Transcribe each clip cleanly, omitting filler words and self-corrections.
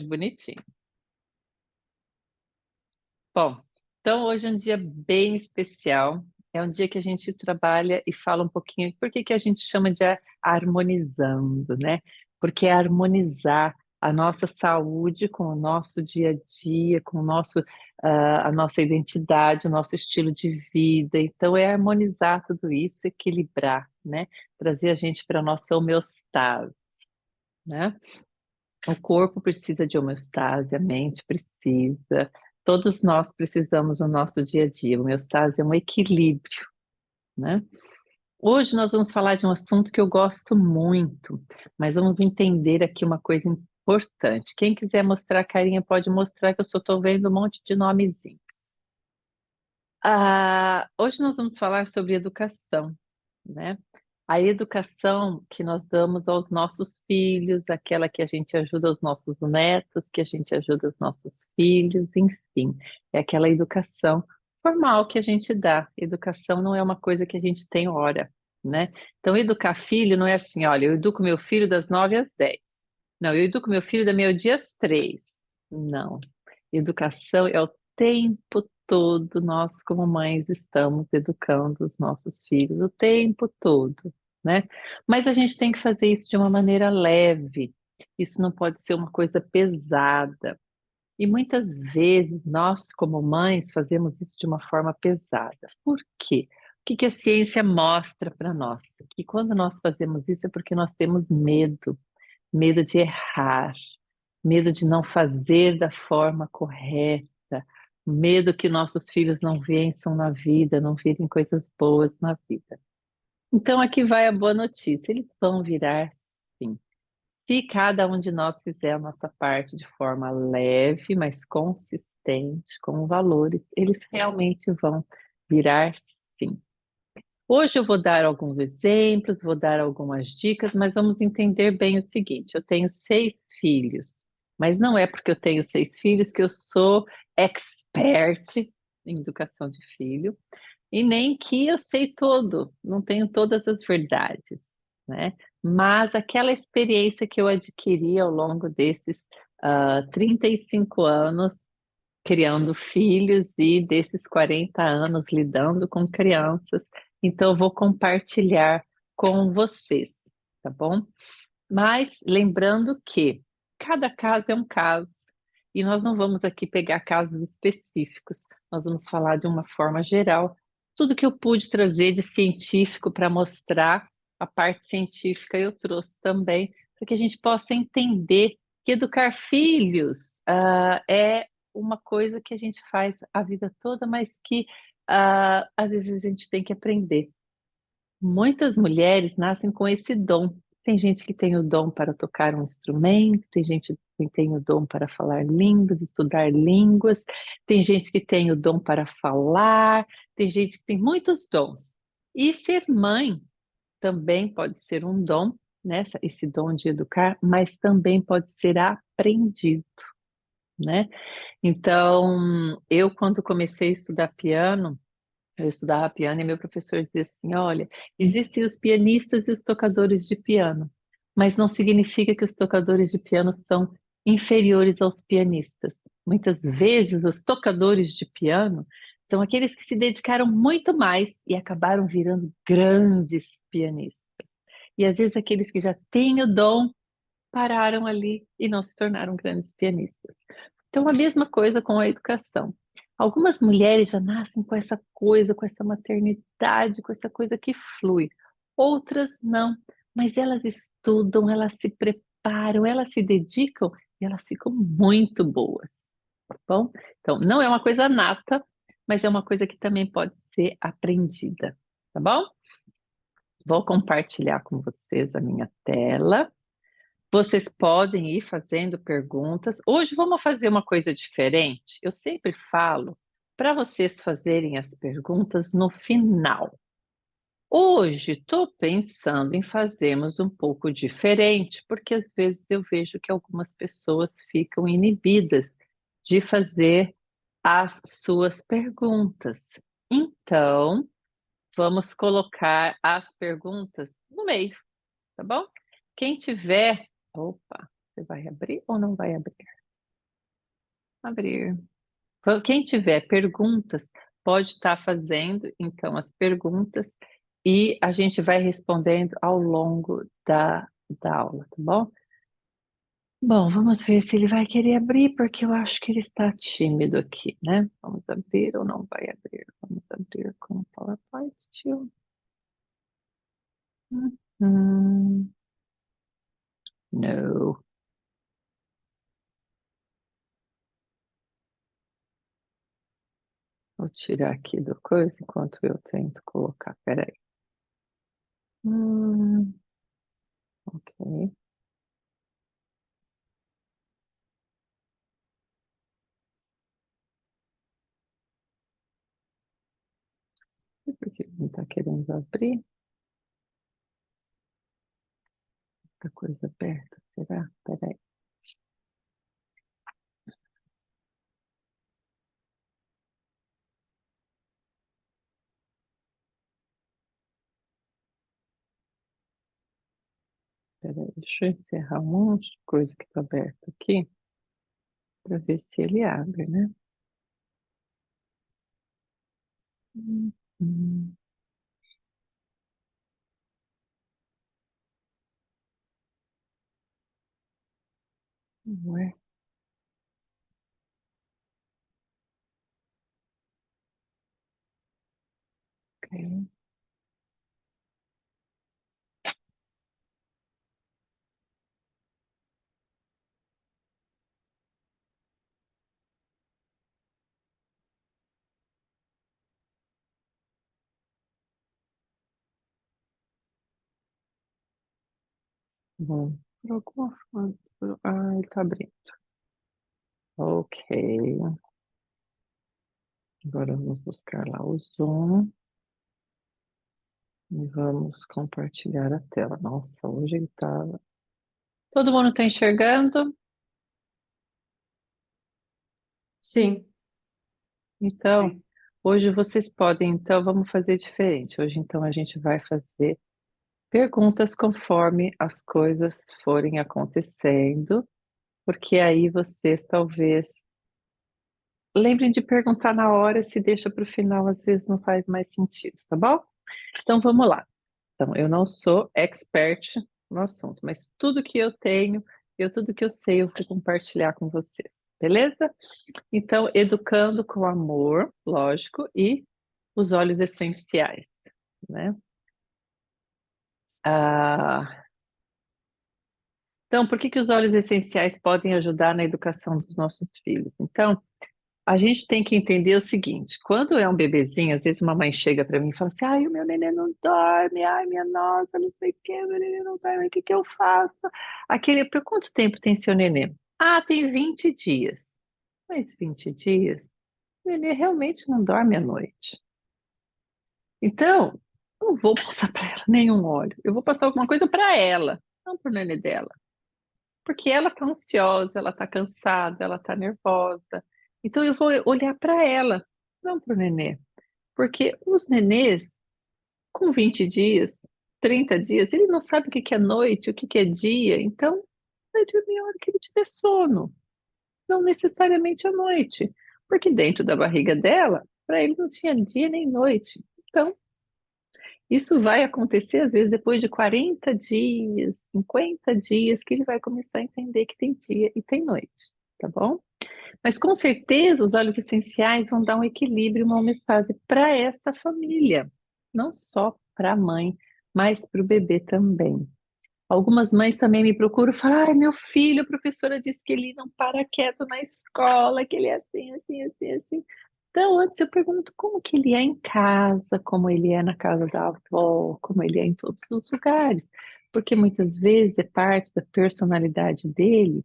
Bonitinho. Bom, então hoje é um dia bem especial. É um dia que a gente trabalha e fala um pouquinho por que que a gente chama de harmonizando, né? Porque é harmonizar a nossa saúde com o nosso dia a dia, com o nosso, a nossa identidade, o nosso estilo de vida. Então é harmonizar tudo isso, equilibrar, né? Trazer a gente para a nossa homeostase, né? O corpo precisa de homeostase, a mente precisa, todos nós precisamos no nosso dia a dia. Homeostase é um equilíbrio, né? Hoje nós vamos falar de um assunto que eu gosto muito, mas vamos entender aqui uma coisa importante. Quem quiser mostrar a carinha pode mostrar que eu só estou vendo um monte de nomezinho. Hoje nós vamos falar sobre educação, né? A educação que nós damos aos nossos filhos, aquela que a gente ajuda os nossos netos, que a gente ajuda os nossos filhos, enfim, é aquela educação formal que a gente dá. Educação não é uma coisa que a gente tem hora, né? Então, educar filho não é assim, olha, eu educo meu filho das 9 às 10. Não, eu educo meu filho da meio-dia às 3. Não. Educação é o tempo todo, nós como mães estamos educando os nossos filhos o tempo todo, né? Mas a gente tem que fazer isso de uma maneira leve. Isso não pode ser uma coisa pesada. E muitas vezes nós, como mães, fazemos isso de uma forma pesada. Por quê? O que que a ciência mostra para nós? Que quando nós fazemos isso é porque nós temos medo, medo de errar, medo de não fazer da forma correta, medo que nossos filhos não vençam na vida, não virem coisas boas na vida. Então aqui vai a boa notícia, eles vão virar sim. Se cada um de nós fizer a nossa parte de forma leve, mas consistente, com valores, eles realmente vão virar sim. Hoje eu vou dar alguns exemplos, vou dar algumas dicas, mas vamos entender bem o seguinte: eu tenho 6 filhos, mas não é porque eu tenho 6 filhos que eu sou expert em educação de filho, e nem que eu sei tudo, não tenho todas as verdades, né? Mas aquela experiência que eu adquiri ao longo desses 35 anos criando filhos e desses 40 anos lidando com crianças. Então, eu vou compartilhar com vocês, tá bom? Mas lembrando que cada caso é um caso e nós não vamos aqui pegar casos específicos, nós vamos falar de uma forma geral. Tudo que eu pude trazer de científico para mostrar a parte científica eu trouxe também, para que a gente possa entender que educar filhos é uma coisa que a gente faz a vida toda, mas que às vezes a gente tem que aprender. Muitas mulheres nascem com esse dom. Tem gente que tem o dom para tocar um instrumento, tem gente que tem o dom para falar línguas, estudar línguas, tem gente que tem o dom para falar, tem gente que tem muitos dons. E ser mãe também pode ser um dom, né? Esse dom de educar, mas também pode ser aprendido, né? Então, eu quando comecei a estudar piano, eu estudava piano e meu professor dizia assim: olha, existem os pianistas e os tocadores de piano, mas não significa que os tocadores de piano são inferiores aos pianistas. Muitas vezes, os tocadores de piano são aqueles que se dedicaram muito mais e acabaram virando grandes pianistas. E às vezes, aqueles que já têm o dom pararam ali e não se tornaram grandes pianistas. Então, a mesma coisa com a educação. Algumas mulheres já nascem com essa coisa, com essa maternidade, com essa coisa que flui. Outras não, mas elas estudam, elas se preparam, elas se dedicam e elas ficam muito boas, tá bom? Então, não é uma coisa nata, mas é uma coisa que também pode ser aprendida, tá bom? Vou compartilhar com vocês a minha tela. Vocês podem ir fazendo perguntas. Hoje vamos fazer uma coisa diferente. Eu sempre falo para vocês fazerem as perguntas no final. Hoje estou pensando em fazermos um pouco diferente, porque às vezes eu vejo que algumas pessoas ficam inibidas de fazer as suas perguntas. Então, vamos colocar as perguntas no meio, tá bom? Quem tiver. Opa, você vai abrir ou não vai abrir? abrir. Quem tiver perguntas, pode estar fazendo, então, as perguntas e a gente vai respondendo ao longo da aula, tá bom? Bom, vamos ver se ele vai querer abrir, porque eu acho que ele está tímido aqui, né? Vamos abrir ou não vai abrir? Vamos abrir com o PowerPoint, tio. Hum, não. Vou tirar aqui do coisa enquanto eu tento colocar. Peraí. Ok. E por que não está querendo abrir? Muita coisa aberta, será? Peraí. Peraí, deixa eu encerrar um monte de coisa que está aberta aqui para ver se ele abre, né? Hum, hum, Ué, ok. Bom, por alguma forma. Ah, ele está abrindo. Ok. Agora vamos buscar lá o Zoom e vamos compartilhar a tela. Nossa, hoje ele está. Todo mundo está enxergando? Sim. Então, hoje vocês podem, então, vamos fazer diferente. Hoje, então, a gente vai fazer perguntas conforme as coisas forem acontecendo, porque aí vocês talvez lembrem de perguntar na hora, se deixa para o final, às vezes não faz mais sentido, tá bom? Então, vamos lá. Então, eu não sou expert no assunto, mas tudo que eu tenho, tudo que eu sei, eu vou compartilhar com vocês, beleza? Então, educando com amor, lógico, e os óleos essenciais, né? Ah, então, por que que os óleos essenciais podem ajudar na educação dos nossos filhos? Então, a gente tem que entender o seguinte: quando é um bebezinho, às vezes uma mãe chega para mim e fala assim: ai, o meu neném não dorme, ai, minha nossa, não sei o que, meu neném não dorme, o que que eu faço? Por quanto tempo tem seu neném? Ah, tem 20 dias. Mas 20 dias? O neném realmente não dorme à noite. Então, eu não vou passar para ela nenhum óleo. Eu vou passar alguma coisa para ela, não para o nenê dela. Porque ela está ansiosa, ela está cansada, ela está nervosa. Então, eu vou olhar para ela, não para o nenê. Porque os nenês, com 20 dias, 30 dias, ele não sabe o que que é noite, o que que é dia. Então, vai dormir a hora que ele tiver sono, não necessariamente à noite. Porque dentro da barriga dela, para ele não tinha dia nem noite. Então, isso vai acontecer, às vezes, depois de 40 dias, 50 dias, que ele vai começar a entender que tem dia e tem noite, tá bom? Mas com certeza os óleos essenciais vão dar um equilíbrio, uma homeostase para essa família, não só para a mãe, mas para o bebê também. Algumas mães também me procuram e falam: ai, meu filho, a professora disse que ele não para quieto na escola, que ele é assim, assim, assim, assim. Então, antes eu pergunto como que ele é em casa, como ele é na casa da avó, como ele é em todos os lugares, porque muitas vezes é parte da personalidade dele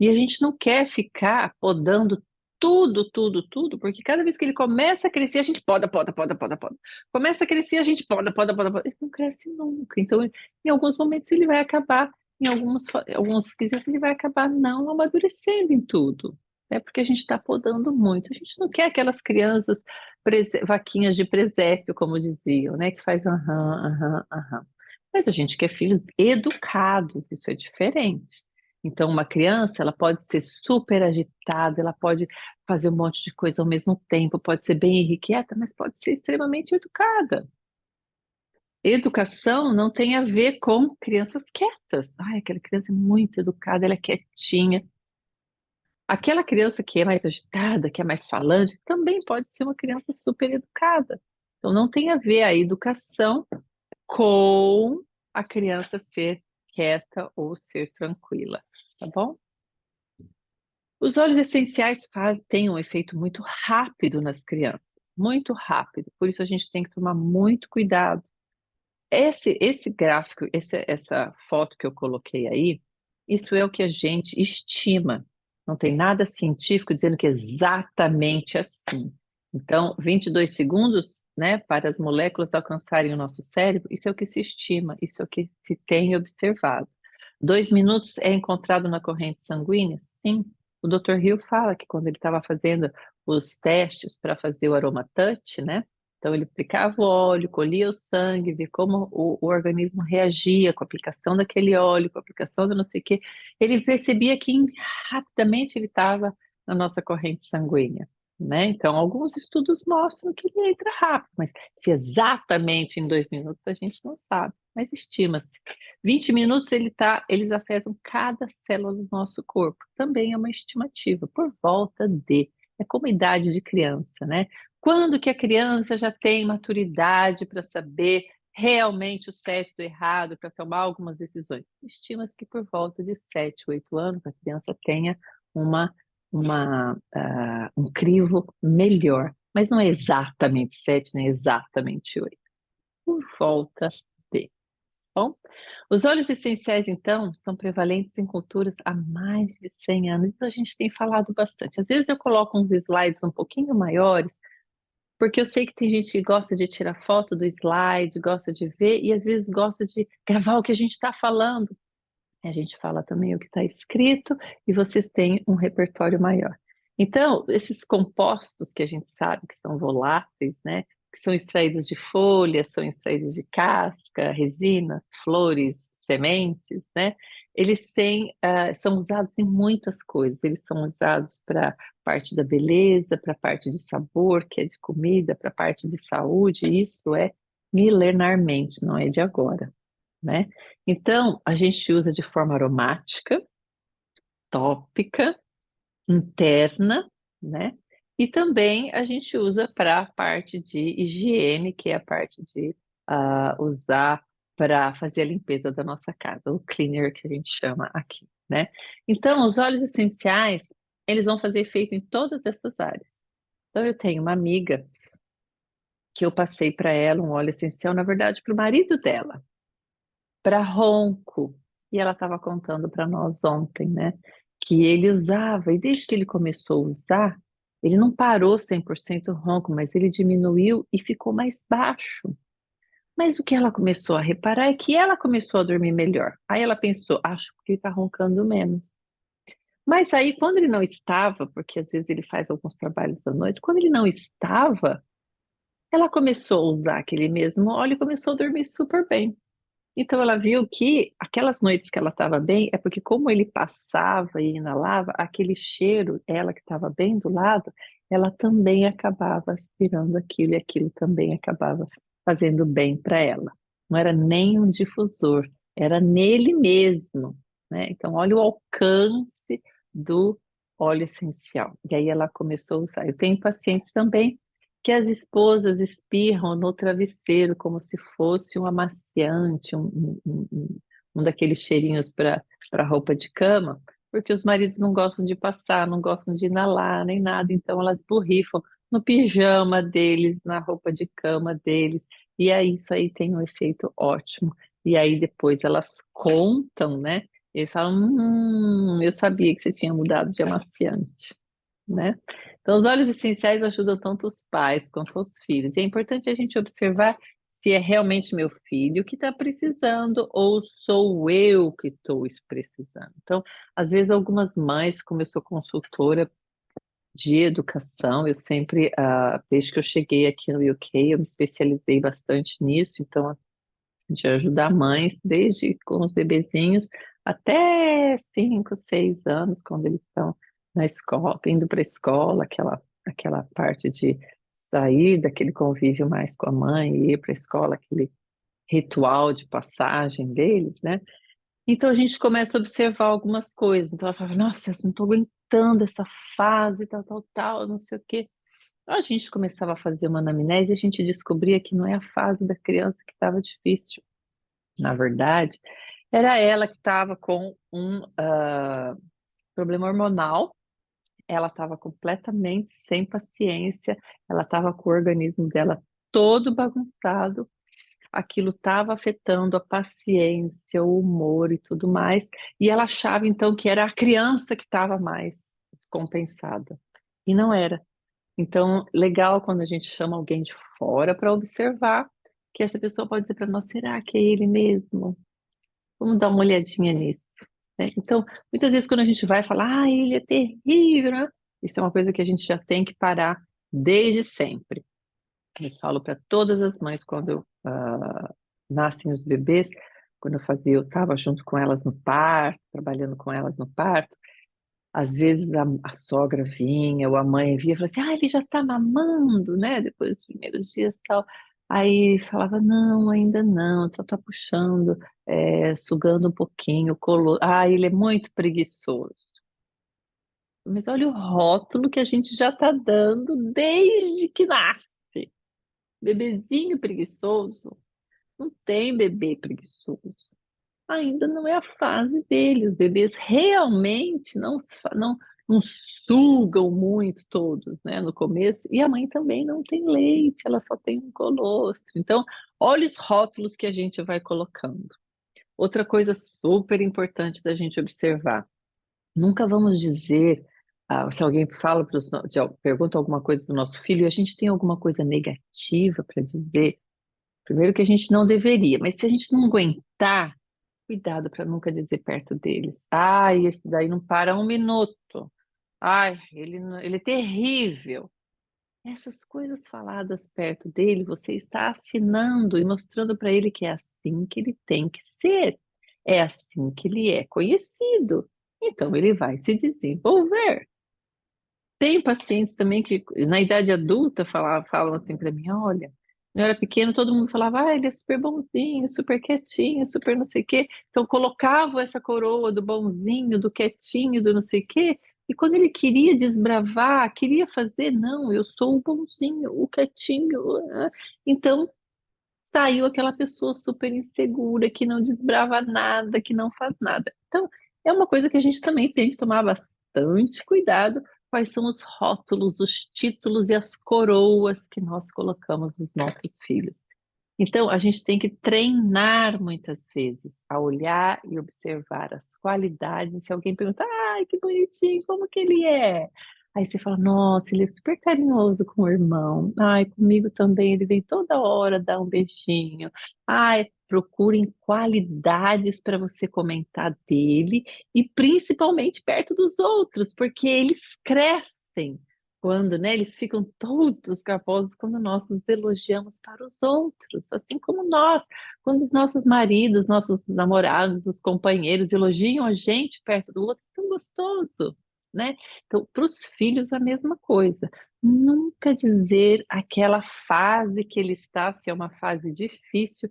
e a gente não quer ficar podando tudo, tudo, tudo, porque cada vez que ele começa a crescer, a gente poda, poda, poda, poda, poda. Começa a crescer, a gente poda, poda, poda, poda. Ele não cresce nunca. Então, em alguns momentos, ele vai acabar, em alguns quesitos, ele vai acabar não amadurecendo em tudo. É porque a gente está podando muito. A gente não quer aquelas crianças vaquinhas de presépio, como diziam, né? Que faz aham, aham, aham. Mas a gente quer filhos educados, isso é diferente. Então, uma criança, ela pode ser super agitada, ela pode fazer um monte de coisa ao mesmo tempo, pode ser bem irrequieta, mas pode ser extremamente educada. Educação não tem a ver com crianças quietas. Ai, aquela criança é muito educada, ela é quietinha. Aquela criança que é mais agitada, que é mais falante, também pode ser uma criança super educada. Então, não tem a ver a educação com a criança ser quieta ou ser tranquila, tá bom? Os óleos essenciais têm um efeito muito rápido nas crianças, muito rápido. Por isso a gente tem que tomar muito cuidado. Esse gráfico, essa foto que eu coloquei aí, isso é o que a gente estima. Não tem nada científico dizendo que é exatamente assim. Então, 22 segundos, né, para as moléculas alcançarem o nosso cérebro, isso é o que se estima, isso é o que se tem observado. 2 minutos é encontrado na corrente sanguínea? Sim. O Dr. Hill fala que quando ele estava fazendo os testes para fazer o aromatouch, né, então, ele aplicava o óleo, colhia o sangue, via como o organismo reagia com a aplicação daquele óleo, com a aplicação de não sei o quê. Ele percebia que rapidamente ele estava na nossa corrente sanguínea, né? Então, alguns estudos mostram que ele entra rápido, mas se exatamente em 2 minutos a gente não sabe, mas estima-se. 20 minutos eles afetam cada célula do nosso corpo. Também é uma estimativa, por volta de. É como idade de criança, né? Quando que a criança já tem maturidade para saber realmente o certo do errado, para tomar algumas decisões? Estima-se que por volta de 7, 8 anos a criança tenha um crivo melhor. Mas não é exatamente 7, nem exatamente 8. Por volta de. Bom, os óleos essenciais, então, são prevalentes em culturas há mais de 100 anos. Isso a gente tem falado bastante. Às vezes eu coloco uns slides um pouquinho maiores, porque eu sei que tem gente que gosta de tirar foto do slide, gosta de ver, e às vezes gosta de gravar o que a gente está falando. A gente fala também o que está escrito, e vocês têm um repertório maior. Então, esses compostos que a gente sabe que são voláteis, né? Que são extraídos de folhas, são extraídos de casca, resinas, flores, sementes, né? São usados em muitas coisas. Eles são usados para parte da beleza, para parte de sabor, que é de comida, para parte de saúde. Isso é milenarmente, não é de agora, né? Então, a gente usa de forma aromática, tópica, interna, né? E também a gente usa para a parte de higiene, que é a parte de usar para fazer a limpeza da nossa casa, o cleaner que a gente chama aqui, né? Então, os óleos essenciais, eles vão fazer efeito em todas essas áreas. Então, eu tenho uma amiga que eu passei para ela um óleo essencial, na verdade, para o marido dela, para ronco. E ela estava contando para nós ontem, né? Que ele usava, e desde que ele começou a usar, ele não parou 100% ronco, mas ele diminuiu e ficou mais baixo. Mas o que ela começou a reparar é que ela começou a dormir melhor. Aí ela pensou, acho que ele está roncando menos. Mas aí, quando ele não estava, porque às vezes ele faz alguns trabalhos à noite, quando ele não estava, ela começou a usar aquele mesmo óleo e começou a dormir super bem. Então ela viu que aquelas noites que ela estava bem, é porque como ele passava e inalava, aquele cheiro, ela que estava bem do lado, ela também acabava aspirando aquilo e aquilo também acabava fazendo bem para ela. Não era nem um difusor, era nele mesmo, né? Então olha o alcance do óleo essencial. E aí ela começou a usar. Eu tenho pacientes também que as esposas espirram no travesseiro como se fosse um amaciante, um daqueles cheirinhos para roupa de cama, porque os maridos não gostam de passar, não gostam de inalar, nem nada, então elas borrifam no pijama deles, na roupa de cama deles, e aí isso aí tem um efeito ótimo. E aí depois elas contam, né? Eles falam, eu sabia que você tinha mudado de amaciante, né? Então, os óleos essenciais ajudam tanto os pais quanto os filhos. E é importante a gente observar se é realmente meu filho que está precisando ou sou eu que estou precisando. Então, às vezes, algumas mães, como eu sou consultora de educação, eu sempre, desde que eu cheguei aqui no UK, eu me especializei bastante nisso, então, de ajudar mães, desde com os bebezinhos até 5, 6 anos, quando eles estão na escola, indo para a escola, aquela parte de sair daquele convívio mais com a mãe e ir para a escola, aquele ritual de passagem deles, né? Então a gente começa a observar algumas coisas. Então ela fala, nossa, eu não estou aguentando essa fase, tal, tal, tal, não sei o quê. A gente começava a fazer uma anamnese e a gente descobria que não é a fase da criança que estava difícil. Na verdade, era ela que estava com um problema hormonal, ela estava completamente sem paciência, ela estava com o organismo dela todo bagunçado, aquilo estava afetando a paciência, o humor e tudo mais, e ela achava então que era a criança que estava mais descompensada. E não era. Então, legal quando a gente chama alguém de fora para observar, que essa pessoa pode dizer para nós, será que é ele mesmo? Vamos dar uma olhadinha nisso, né? Então, muitas vezes quando a gente vai falar, ele é terrível, né? Isso é uma coisa que a gente já tem que parar desde sempre. Eu falo para todas as mães quando nascem os bebês, quando eu estava junto com elas no parto, trabalhando com elas no parto, às vezes a sogra vinha ou a mãe vinha e falava assim, ele já está mamando, né? Depois dos primeiros dias e tal. Aí falava, não, ainda não, só está puxando, sugando um pouquinho, colo. Ele é muito preguiçoso. Mas olha o rótulo que a gente já está dando desde que nasce. Bebezinho preguiçoso. Não tem bebê preguiçoso. Ainda não é a fase dele. Os bebês realmente não sugam muito todos, né, no começo. E a mãe também não tem leite, ela só tem um colostro. Então, olha os rótulos que a gente vai colocando. Outra coisa super importante da gente observar. Nunca vamos dizer, se alguém fala pergunta alguma coisa do nosso filho e a gente tem alguma coisa negativa para dizer, primeiro que a gente não deveria, mas se a gente não aguentar, cuidado para nunca dizer perto deles. Esse daí não para um minuto. Ele é terrível. Essas coisas faladas perto dele, você está assinando e mostrando para ele que é assim que ele tem que ser. É assim que ele é conhecido. Então ele vai se desenvolver. Tem pacientes também que, na idade adulta, falam assim para mim: olha, quando eu era pequeno, todo mundo falava, ele é super bonzinho, super quietinho, super não sei o quê. Então, colocavam essa coroa do bonzinho, do quietinho, do não sei o quê. E quando ele queria desbravar, queria fazer, não, eu sou o bonzinho, o quietinho. Então, saiu aquela pessoa super insegura, que não desbrava nada, que não faz nada. Então, é uma coisa que a gente também tem que tomar bastante cuidado. Quais são os rótulos, os títulos e as coroas que nós colocamos nos nossos filhos? Então, a gente tem que treinar muitas vezes a olhar e observar as qualidades. Se alguém pergunta, ai, que bonitinho, como que ele é? Aí você fala, nossa, ele é super carinhoso com o irmão. Ai, comigo também, ele vem toda hora dar um beijinho. Ai, procurem qualidades para você comentar dele e principalmente perto dos outros, porque eles crescem quando, né, eles ficam todos garbosos quando nós os elogiamos para os outros, assim como nós, quando os nossos maridos, nossos namorados, os companheiros elogiam a gente perto do outro, é tão gostoso, né? Então, para os filhos, a mesma coisa. Nunca dizer aquela fase que ele está, se é uma fase difícil,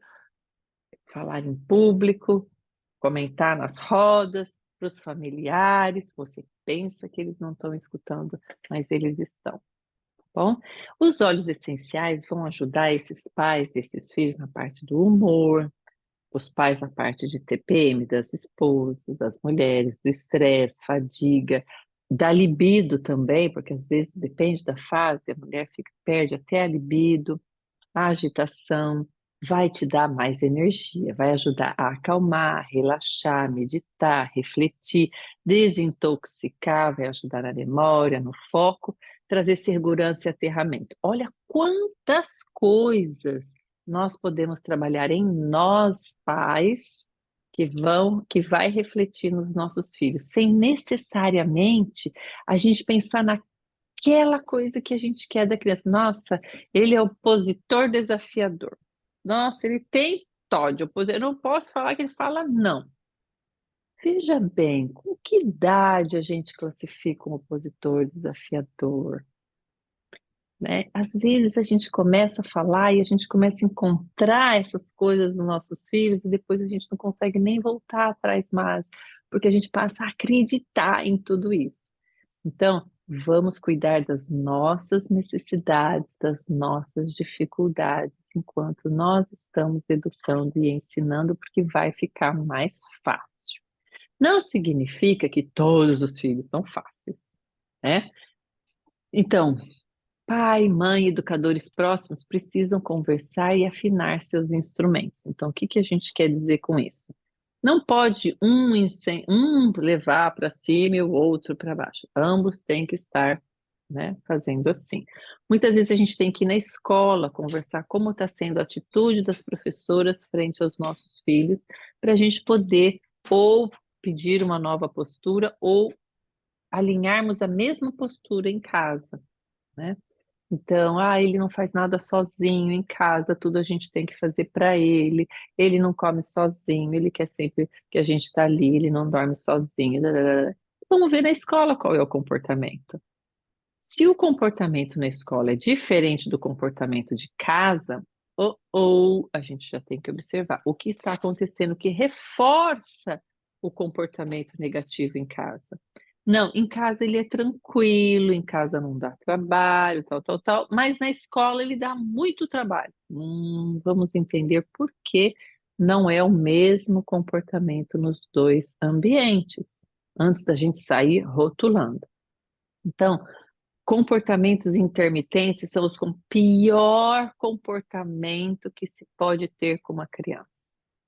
falar em público, comentar nas rodas, para os familiares, você pensa que eles não estão escutando, mas eles estão. Bom, os óleos essenciais vão ajudar esses pais, esses filhos na parte do humor, os pais na parte de TPM, das esposas, das mulheres, do estresse, fadiga, da libido também, porque às vezes depende da fase, a mulher perde até a libido, a agitação, vai te dar mais energia, vai ajudar a acalmar, relaxar, meditar, refletir, desintoxicar, vai ajudar na memória, no foco, trazer segurança e aterramento. Olha quantas coisas nós podemos trabalhar em nós, pais, que vai refletir nos nossos filhos, sem necessariamente a gente pensar naquela coisa que a gente quer da criança. Nossa, ele é opositor desafiador. Nossa, ele tem TOD, eu não posso falar que ele fala não. Veja bem, com que idade a gente classifica um opositor desafiador, né? Às vezes a gente começa a falar e a gente começa a encontrar essas coisas nos nossos filhos e depois a gente não consegue nem voltar atrás mais, porque a gente passa a acreditar em tudo isso. Então, vamos cuidar das nossas necessidades, das nossas dificuldades, enquanto nós estamos educando e ensinando, porque vai ficar mais fácil. Não significa que todos os filhos são fáceis, né? Então, pai, mãe, educadores próximos precisam conversar e afinar seus instrumentos. Então, o que que a gente quer dizer com isso? Não pode um levar para cima e o outro para baixo. Ambos têm que estar, né, fazendo assim. Muitas vezes a gente tem que ir na escola conversar como está sendo a atitude das professoras frente aos nossos filhos, para a gente poder ou pedir uma nova postura ou alinharmos a mesma postura em casa, né? Então, ele não faz nada sozinho em casa, tudo a gente tem que fazer para ele não come sozinho, ele quer sempre que a gente está ali, ele não dorme sozinho. Vamos ver na escola qual é o comportamento. Se o comportamento na escola é diferente do comportamento de casa, ou a gente já tem que observar o que está acontecendo que reforça o comportamento negativo em casa. Não, em casa ele é tranquilo, em casa não dá trabalho, tal, mas na escola ele dá muito trabalho. Vamos entender por que não é o mesmo comportamento nos dois ambientes, antes da gente sair rotulando. Então, comportamentos intermitentes são os com pior comportamento que se pode ter com uma criança.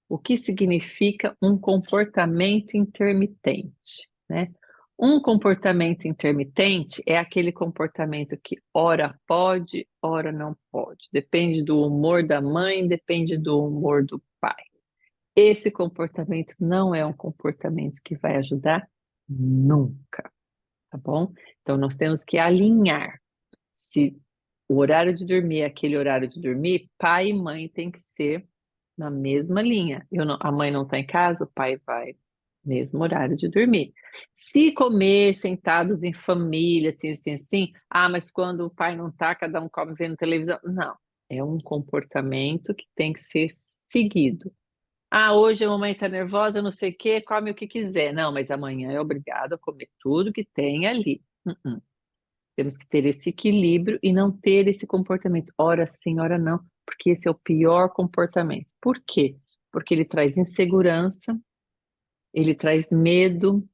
O que significa um comportamento intermitente, né? Um comportamento intermitente é aquele comportamento que ora pode, ora não pode. Depende do humor da mãe, depende do humor do pai. Esse comportamento não é um comportamento que vai ajudar nunca, tá bom? Então, nós temos que alinhar. Se o horário de dormir é aquele horário de dormir, pai e mãe tem que ser na mesma linha. A mãe não está em casa, o pai vai, mesmo horário de dormir. Se comer sentados em família, assim, mas quando o pai não está, cada um come vendo televisão. Não, é um comportamento que tem que ser seguido. Hoje a mamãe está nervosa, não sei o quê, come o que quiser. Não, mas amanhã é obrigado a comer tudo que tem ali. Temos que ter esse equilíbrio e não ter esse comportamento, ora sim, ora não, porque esse é o pior comportamento. Por quê? Porque ele traz insegurança, ele traz medo,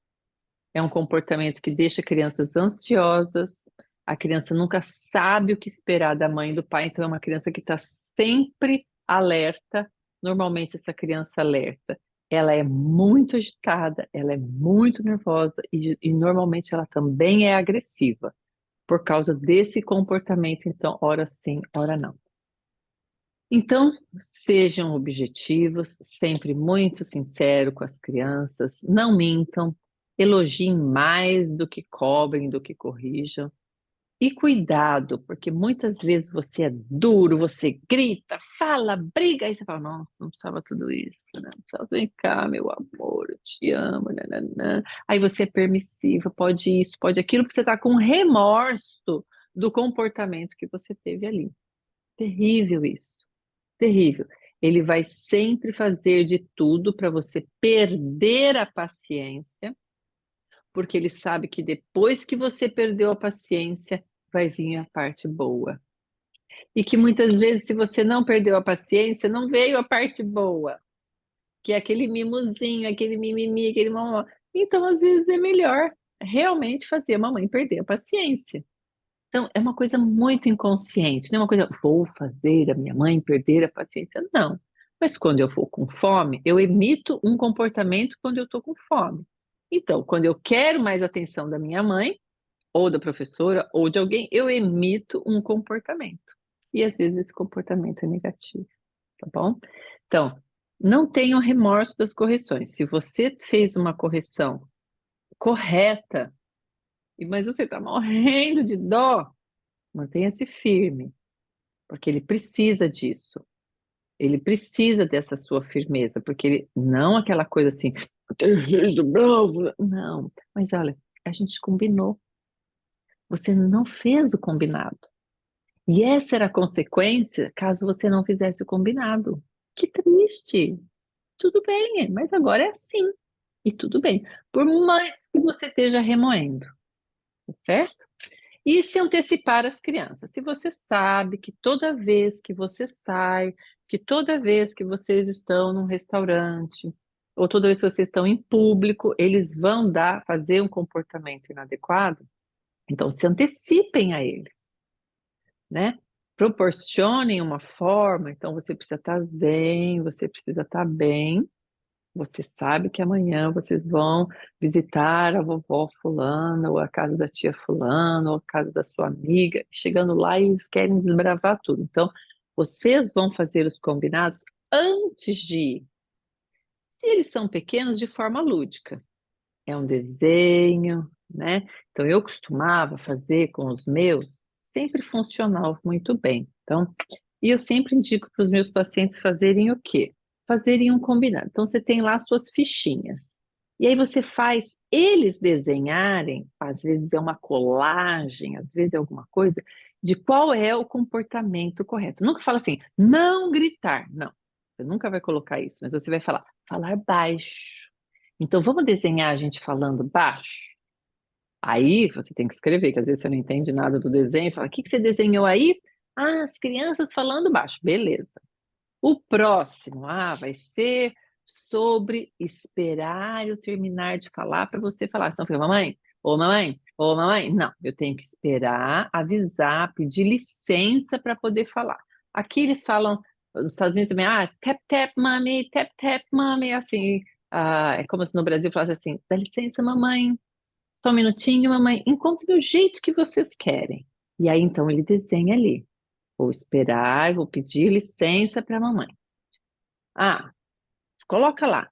é um comportamento que deixa crianças ansiosas, a criança nunca sabe o que esperar da mãe e do pai, então é uma criança que está sempre alerta. Normalmente essa criança alerta, ela é muito agitada, ela é muito nervosa e normalmente ela também é agressiva por causa desse comportamento, então, ora sim, ora não. Então, sejam objetivos, sempre muito sincero com as crianças, não mintam, elogiem mais do que cobrem, do que corrijam. E cuidado, porque muitas vezes você é duro, você grita, fala, briga, aí você fala, nossa, não precisava tudo isso, né? Não precisava, vem cá, meu amor, eu te amo, nananã. Aí você é permissiva, pode isso, pode aquilo, porque você está com remorso do comportamento que você teve ali. Terrível isso, terrível. Ele vai sempre fazer de tudo para você perder a paciência, porque ele sabe que depois que você perdeu a paciência, vai vir a parte boa. E que muitas vezes, se você não perdeu a paciência, não veio a parte boa, que é aquele mimozinho, aquele mimimi, aquele mamão. Então, às vezes, é melhor realmente fazer a mamãe perder a paciência. Então, é uma coisa muito inconsciente, não é uma coisa, vou fazer a minha mãe perder a paciência. Não. Mas quando eu for com fome, eu emito um comportamento quando eu estou com fome. Então, quando eu quero mais atenção da minha mãe, ou da professora, ou de alguém, eu emito um comportamento. E às vezes esse comportamento é negativo, tá bom? Então, não tenham remorso das correções. Se você fez uma correção correta, mas você está morrendo de dó, mantenha-se firme, porque ele precisa disso. Ele precisa dessa sua firmeza, porque ele, não aquela coisa assim, terrível, bravo, não. Mas olha, a gente combinou. Você não fez o combinado. E essa era a consequência caso você não fizesse o combinado. Que triste. Tudo bem, mas agora é assim. E tudo bem. Por mais que você esteja remoendo, tá certo? E se antecipar às crianças. Se você sabe que toda vez que você sai, que toda vez que vocês estão num restaurante, ou toda vez que vocês estão em público, eles vão fazer um comportamento inadequado, então se antecipem a eles, né? Proporcionem uma forma, então você precisa estar zen, você precisa estar bem. Você sabe que amanhã vocês vão visitar a vovó fulana, ou a casa da tia fulana, ou a casa da sua amiga. Chegando lá, eles querem desbravar tudo. Então, vocês vão fazer os combinados antes de ir. Se eles são pequenos, de forma lúdica. É um desenho, né? Então, eu costumava fazer com os meus, sempre funcionava muito bem. Então, e eu sempre indico para os meus pacientes fazerem o quê? Fazerem um combinado. Então, você tem lá as suas fichinhas. E aí você faz eles desenharem, às vezes é uma colagem, às vezes é alguma coisa, de qual é o comportamento correto. Nunca fala assim, não gritar. Não, você nunca vai colocar isso, mas você vai falar baixo. Então, vamos desenhar a gente falando baixo? Aí você tem que escrever, que às vezes você não entende nada do desenho. Você fala, o que que você desenhou aí? Ah, as crianças falando baixo. Beleza. O próximo, vai ser sobre esperar eu terminar de falar para você falar. Senão fica, mamãe, ô mamãe, ô mamãe. Não, eu tenho que esperar, avisar, pedir licença para poder falar. Aqui eles falam, nos Estados Unidos também, tap, tap, mami, assim. É como se no Brasil falasse assim, dá licença, mamãe, só um minutinho, mamãe, encontre o jeito que vocês querem. E aí, então, ele desenha ali. Vou esperar, vou pedir licença para a mamãe. Coloca lá.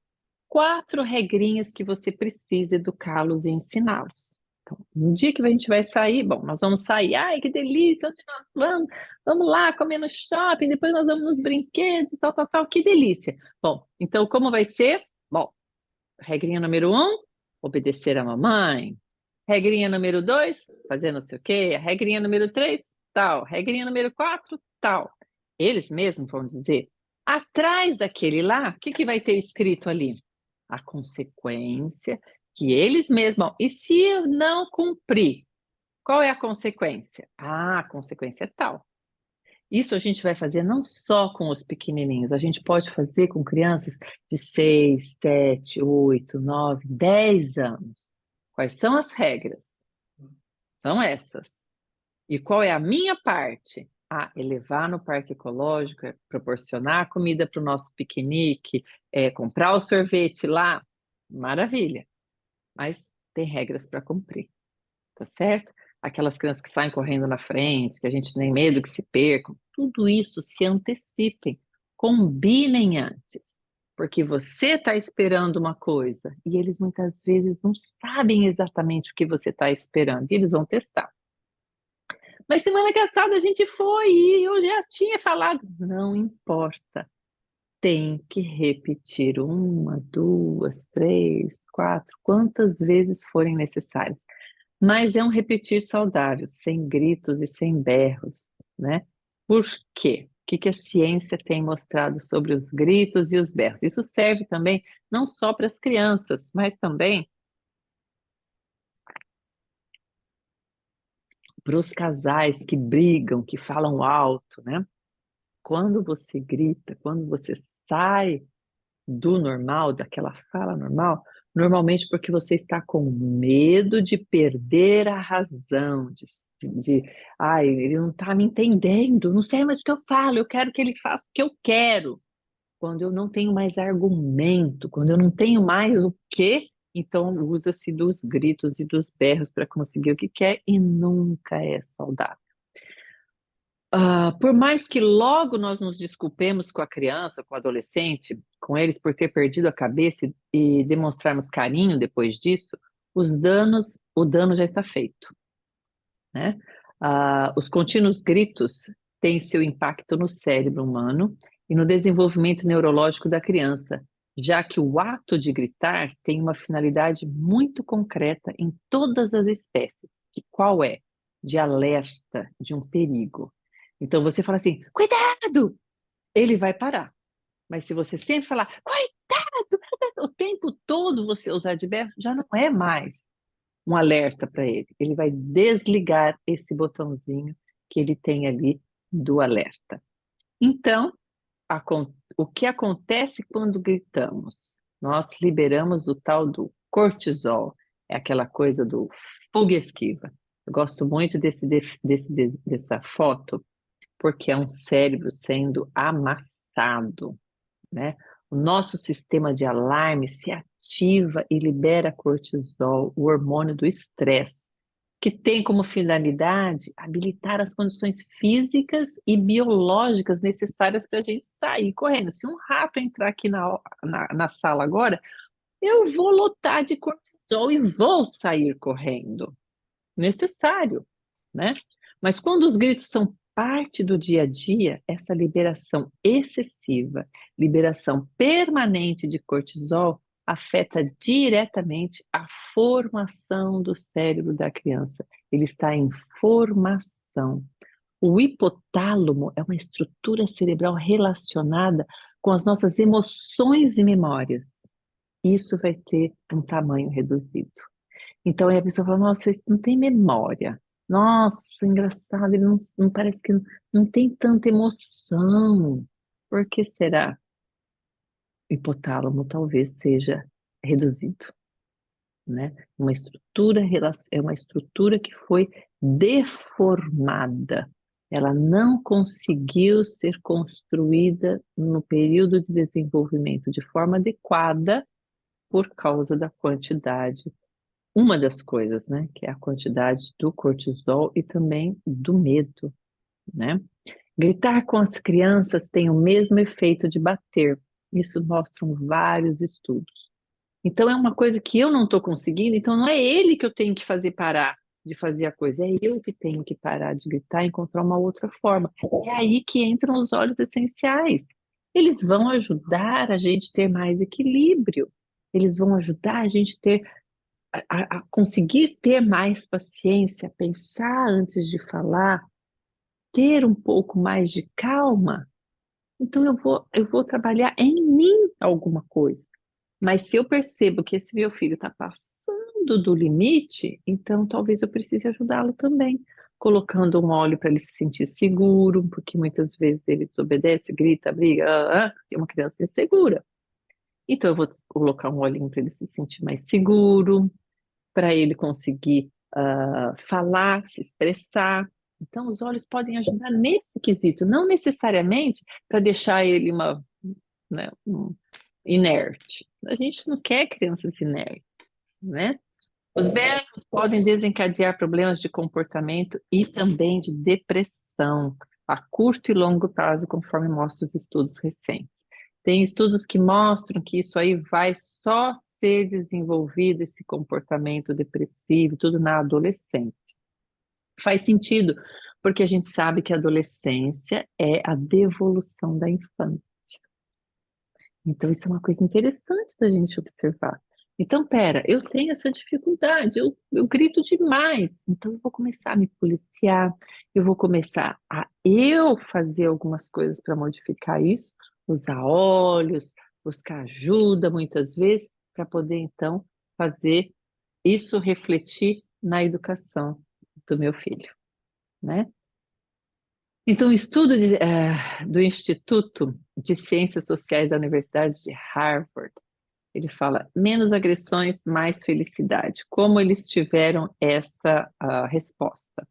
4 regrinhas que você precisa educá-los e ensiná-los. Então, no dia que a gente vai sair, bom, nós vamos sair. Ai, que delícia, onde nós vamos? Vamos lá comer no shopping, depois nós vamos nos brinquedos, tal, tal, tal, que delícia. Bom, então como vai ser? Bom, regrinha número 1, obedecer a mamãe. Regrinha número 2, fazer não sei o quê. Regrinha número 3, tal. Regrinha número 4, tal. Eles mesmos vão dizer. Atrás daquele lá, o que que vai ter escrito ali? A consequência que eles mesmos. E se eu não cumprir, qual é a consequência? A consequência é tal. Isso a gente vai fazer não só com os pequenininhos, a gente pode fazer com crianças de 6, 7, 8, 9, 10 anos. Quais são as regras? São essas. E qual é a minha parte? Levar no parque ecológico, proporcionar comida para o nosso piquenique, comprar o sorvete lá. Maravilha. Mas tem regras para cumprir, tá certo? Aquelas crianças que saem correndo na frente, que a gente tem medo que se percam, tudo isso se antecipem, combinem antes, porque você está esperando uma coisa e eles muitas vezes não sabem exatamente o que você está esperando e eles vão testar. Mas semana passada a gente foi e eu já tinha falado. Não importa. Tem que repetir 1, 2, 3, 4, quantas vezes forem necessárias. Mas é um repetir saudável, sem gritos e sem berros, né? Por quê? O que que a ciência tem mostrado sobre os gritos e os berros? Isso serve também não só para as crianças, mas também para os casais que brigam, que falam alto, né? Quando você grita, quando você sai do normal, daquela fala normal, normalmente porque você está com medo de perder a razão, ele não está me entendendo, não sei mais o que eu falo, eu quero que ele faça o que eu quero. Quando eu não tenho mais argumento, quando eu não tenho mais o quê, então usa-se dos gritos e dos berros para conseguir o que quer e nunca é saudável. Por mais que logo nós nos desculpemos com a criança, com o adolescente, com eles por ter perdido a cabeça e demonstrarmos carinho depois disso, o dano já está feito, né? Os contínuos gritos têm seu impacto no cérebro humano e no desenvolvimento neurológico da criança, já que o ato de gritar tem uma finalidade muito concreta em todas as espécies. E qual é? De alerta de um perigo. Então você fala assim, cuidado! Ele vai parar. Mas se você sempre falar, cuidado, o tempo todo você usar de berro, já não é mais um alerta para ele. Ele vai desligar esse botãozinho que ele tem ali do alerta. Então, o que acontece quando gritamos? Nós liberamos o tal do cortisol, é aquela coisa do fuga e esquiva. Eu gosto muito dessa foto, porque é um cérebro sendo amassado, né? O nosso sistema de alarme se ativa e libera cortisol, o hormônio do estresse, que tem como finalidade habilitar as condições físicas e biológicas necessárias para a gente sair correndo. Se um rato entrar aqui na sala agora, eu vou lotar de cortisol e vou sair correndo. Necessário, né? Mas quando os gritos são parte do dia a dia, essa liberação excessiva, liberação permanente de cortisol, afeta diretamente a formação do cérebro da criança. Ele está em formação. O hipotálamo é uma estrutura cerebral relacionada com as nossas emoções e memórias. Isso vai ter um tamanho reduzido. Então aí a pessoa fala, nossa, esse não tem memória. Nossa, engraçado, ele não parece que não tem tanta emoção. Por que será? O hipotálamo talvez seja reduzido, né? É uma estrutura que foi deformada. Ela não conseguiu ser construída no período de desenvolvimento de forma adequada por causa da quantidade, uma das coisas, né, que é a quantidade do cortisol e também do medo, né? Gritar com as crianças tem o mesmo efeito de bater. Isso mostram vários estudos. Então é uma coisa que eu não estou conseguindo, então não é ele que eu tenho que fazer parar de fazer a coisa, é eu que tenho que parar de gritar e encontrar uma outra forma. É aí que entram os óleos essenciais. Eles vão ajudar a gente ter mais equilíbrio. Eles vão ajudar a gente ter a conseguir ter mais paciência, pensar antes de falar, ter um pouco mais de calma, então eu vou trabalhar em mim alguma coisa. Mas se eu percebo que esse meu filho está passando do limite, então talvez eu precise ajudá-lo também, colocando um óleo para ele se sentir seguro, porque muitas vezes ele desobedece, grita, briga, é uma criança insegura. Então eu vou colocar um olhinho para ele se sentir mais seguro, para ele conseguir falar, se expressar. Então, os olhos podem ajudar nesse quesito, não necessariamente para deixar ele né, inerte. A gente não quer crianças inertes, né? Os berros podem desencadear problemas de comportamento e também de depressão a curto e longo prazo, conforme mostram os estudos recentes. Tem estudos que mostram que isso aí vai só ser desenvolvido, esse comportamento depressivo, tudo na adolescência. Faz sentido, porque a gente sabe que a adolescência é a devolução da infância. Então, isso é uma coisa interessante da gente observar. Então, pera, eu tenho essa dificuldade, eu grito demais, então eu vou começar a me policiar, eu vou começar a eu fazer algumas coisas para modificar isso, usar óleos, buscar ajuda muitas vezes, para poder então fazer isso refletir na educação do meu filho, né? Então, o estudo do Instituto de Ciências Sociais da Universidade de Harvard, ele fala menos agressões, mais felicidade. Como eles tiveram essa resposta?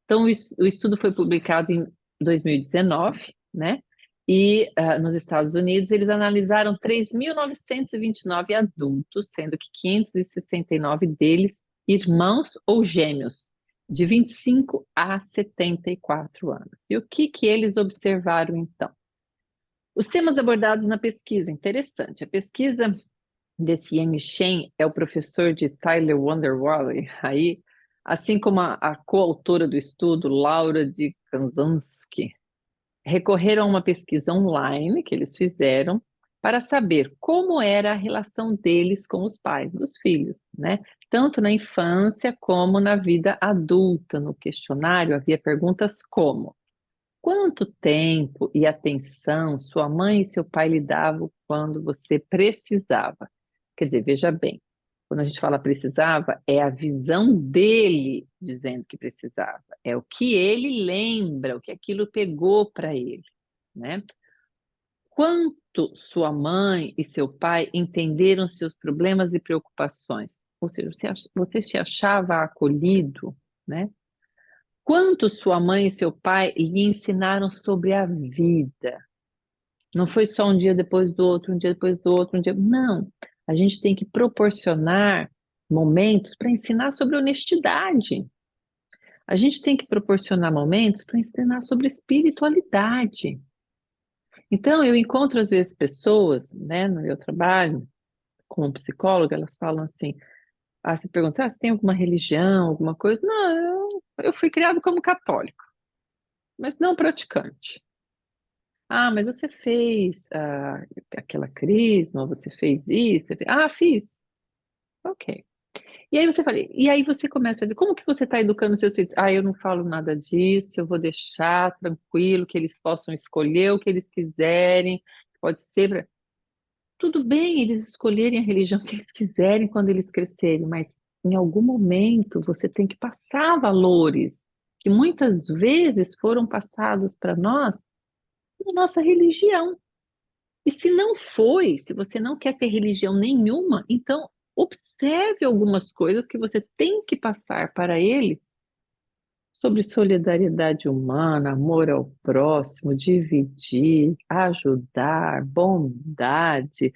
Então, o estudo foi publicado em 2019, né? E nos Estados Unidos eles analisaram 3.929 adultos, sendo que 569 deles irmãos ou gêmeos, de 25 a 74 anos. E o que eles observaram então? Os temas abordados na pesquisa, interessante. A pesquisa desse Yang Shen é o professor de Tyler Wonderwall, aí, assim como a coautora do estudo, Laura de Kanzansky. recorreram a uma pesquisa online que eles fizeram para saber como era a relação deles com os pais dos filhos, né? Tanto na infância como na vida adulta. No questionário havia perguntas como: quanto tempo e atenção sua mãe e seu pai lhe davam quando você precisava? Quer dizer, veja bem, quando a gente fala precisava, é a visão dele dizendo que precisava, é o que ele lembra, o que aquilo pegou para ele, né? Quanto sua mãe e seu pai entenderam seus problemas e preocupações? Ou seja, você se achava acolhido, né? Quanto sua mãe e seu pai lhe ensinaram sobre a vida? Não foi só um dia depois do outro, um dia depois do outro, um dia. Não. A gente tem que proporcionar momentos para ensinar sobre honestidade. A gente tem que proporcionar momentos para ensinar sobre espiritualidade. Então, eu encontro às vezes pessoas, né, no meu trabalho, como psicóloga, elas falam assim: você pergunta, você tem alguma religião, alguma coisa? Não, eu fui criado como católico, mas não praticante. Mas você fez aquela crisma, você fez isso? Fiz. Ok. E aí você fala, e aí você começa a ver como que você está educando seus filhos? Eu não falo nada disso, eu vou deixar tranquilo que eles possam escolher o que eles quiserem. Pode ser. Tudo bem eles escolherem a religião que eles quiserem quando eles crescerem, mas em algum momento você tem que passar valores que muitas vezes foram passados para nós na nossa religião. E se não foi, se você não quer ter religião nenhuma, então observe algumas coisas que você tem que passar para eles sobre solidariedade humana, amor ao próximo, dividir, ajudar, bondade,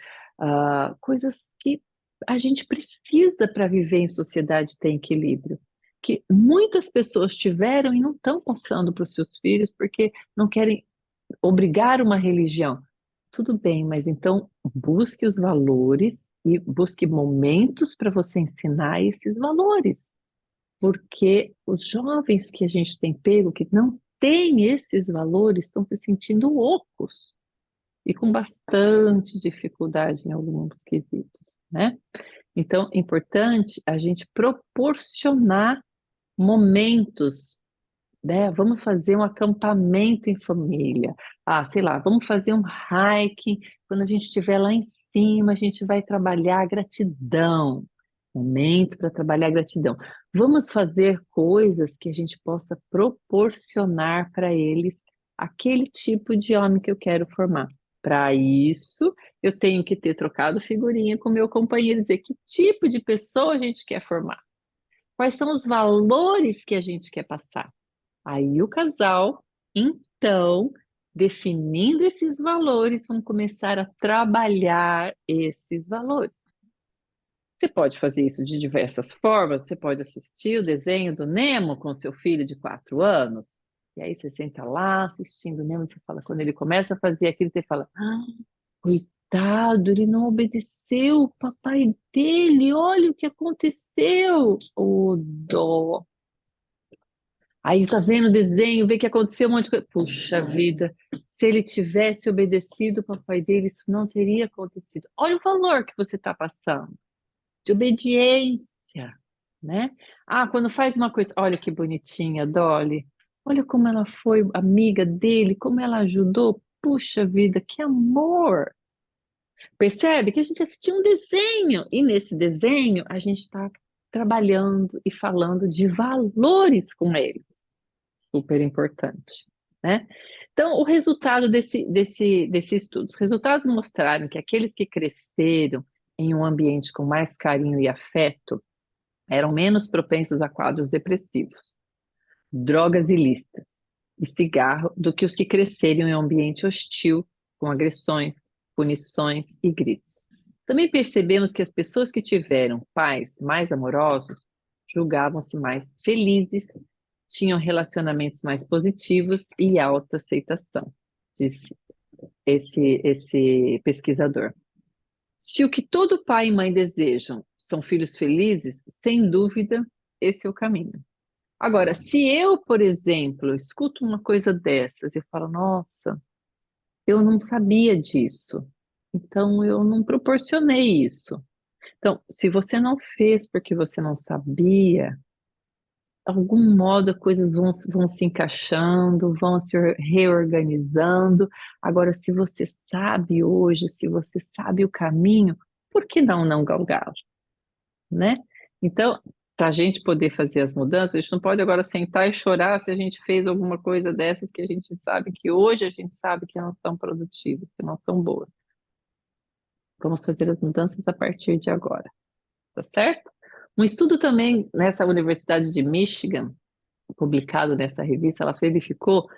coisas que a gente precisa para viver em sociedade ter equilíbrio. Que muitas pessoas tiveram e não estão passando para os seus filhos porque não querem obrigar uma religião. Tudo bem, mas então busque os valores e busque momentos para você ensinar esses valores, porque os jovens que a gente tem pego, que não têm esses valores, estão se sentindo ocos e com bastante dificuldade em alguns quesitos, né? Então, é importante a gente proporcionar momentos, né? Vamos fazer um acampamento em família. Sei lá, vamos fazer um hiking. Quando a gente estiver lá em cima, a gente vai trabalhar a gratidão. Momento para trabalhar a gratidão. Vamos fazer coisas que a gente possa proporcionar para eles aquele tipo de homem que eu quero formar. Para isso, eu tenho que ter trocado figurinha com meu companheiro, dizer que tipo de pessoa a gente quer formar. Quais são os valores que a gente quer passar? Aí o casal, então, definindo esses valores, vão começar a trabalhar esses valores. Você pode fazer isso de diversas formas. Você pode assistir o desenho do Nemo com seu filho de 4 anos. E aí você senta lá assistindo o Nemo e você fala, quando ele começa a fazer aquilo, você fala, coitado, ele não obedeceu o papai dele, olha o que aconteceu. Ô, dó. Aí está vendo o desenho, vê que aconteceu um monte de coisa. Puxa vida, se ele tivesse obedecido o papai dele, isso não teria acontecido. Olha o valor que você está passando, de obediência, né? Quando faz uma coisa, olha que bonitinha, Dolly. Olha como ela foi amiga dele, como ela ajudou. Puxa vida, que amor! Percebe que a gente assistiu um desenho, e nesse desenho a gente está trabalhando e falando de valores com eles. Super importante, né? Então, o resultado desse estudo, os resultados mostraram que aqueles que cresceram em um ambiente com mais carinho e afeto eram menos propensos a quadros depressivos, drogas ilícitas e cigarro do que os que cresceram em um ambiente hostil, com agressões, punições e gritos. Também percebemos que as pessoas que tiveram pais mais amorosos julgavam-se mais felizes, tinham relacionamentos mais positivos e alta aceitação, disse esse pesquisador. Se o que todo pai e mãe desejam são filhos felizes, sem dúvida, esse é o caminho. Agora, se eu, por exemplo, escuto uma coisa dessas e falo, nossa, eu não sabia disso, então eu não proporcionei isso. Então, se você não fez porque você não sabia, de algum modo coisas vão se encaixando, vão se reorganizando. Agora, se você sabe hoje, se você sabe o caminho, por que não galgá-lo, né? Então, para a gente poder fazer as mudanças, a gente não pode agora sentar e chorar se a gente fez alguma coisa dessas que a gente sabe que hoje a gente sabe que não são produtivas, que não são boas. Vamos fazer as mudanças a partir de agora, tá certo? Um estudo também nessa Universidade de Michigan, publicado nessa revista, ela verificou